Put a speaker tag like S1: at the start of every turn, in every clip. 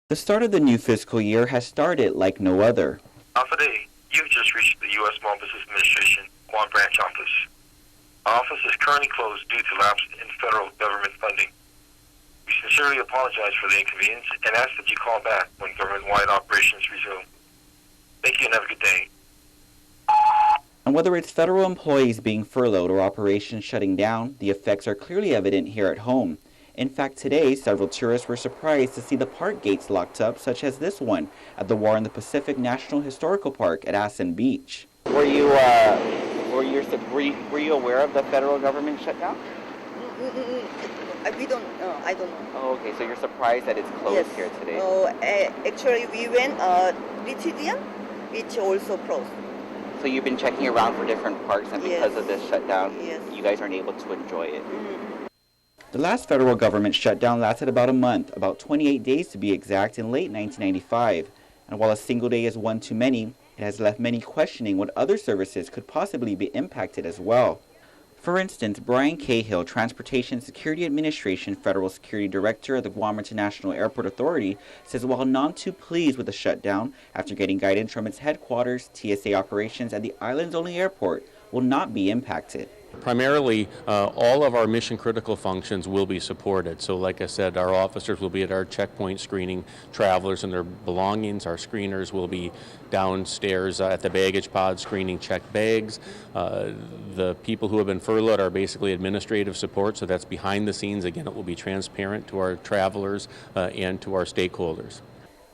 S1: The start of the new fiscal year has started like no other.
S2: Today, you've just reached the U.S. Small Business Administration Guam branch office. Our office is currently closed due to lapse in federal government funding. We sincerely apologize for the inconvenience and ask that you call back when government-wide operations resume. Thank you and have a good day.
S1: And whether it's federal employees being furloughed or operations shutting down, the effects are clearly evident here at home. In fact, today, several tourists were surprised to see the park gates locked up, such as this one at the War in the Pacific National Historical Park at Assun Beach. Were you aware of the federal government shutdown?
S3: We don't know. I don't know.
S1: Oh, okay. So you're surprised that it's closed here today?
S3: Actually, we went Lithium, which also closed.
S1: So you've been checking around for different parks, and because of this shutdown, you guys aren't able to enjoy it. The last federal government shutdown lasted about a month, about 28 days to be exact, in late 1995. And while a single day is one too many, it has left many questioning what other services could possibly be impacted as well. For instance, Brian Cahill, Transportation Security Administration Federal Security Director at the Guam International Airport Authority, says while not too pleased with the shutdown, after getting guidance from its headquarters, TSA operations at the island's-only airport will not be impacted.
S4: Primarily, all of our mission-critical functions will be supported. So like I said, our officers will be at our checkpoint screening travelers and their belongings. Our screeners will be downstairs at the baggage pod screening checked bags. The people who have been furloughed are basically administrative support, so that's behind the scenes. Again, it will be transparent to our travelers and to our stakeholders.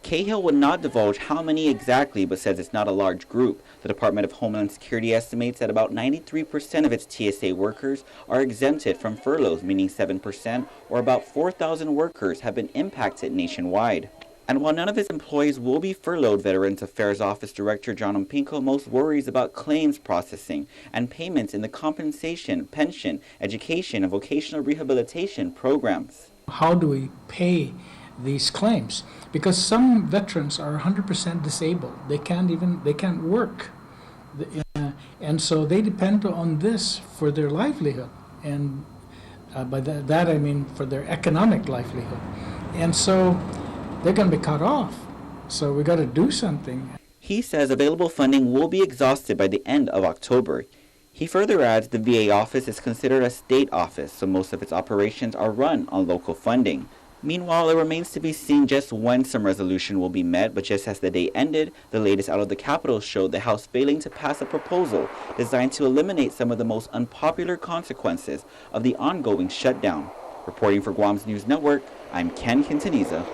S1: Cahill would not divulge how many exactly, but says it's not a large group. The Department of Homeland Security estimates that about 93% of its TSA workers are exempted from furloughs, meaning 7%, or about 4,000 workers, have been impacted nationwide. And while none of its employees will be furloughed, Veterans Affairs Office Director John Ompinko most worries about claims processing and payments in the compensation, pension, education, and vocational rehabilitation programs.
S5: How do we pay these claims? Because some veterans are 100% disabled. They can't work. And so they depend on this for their livelihood. And by that I mean for their economic livelihood. And so they're going to be cut off. So we got to do something.
S1: He says available funding will be exhausted by the end of October. He further adds the VA office is considered a state office, so most of its operations are run on local funding. Meanwhile, it remains to be seen just when some resolution will be met, but just as the day ended, the latest out of the Capitol showed the House failing to pass a proposal designed to eliminate some of the most unpopular consequences of the ongoing shutdown. Reporting for Guam's News Network, I'm Ken Quintaniza.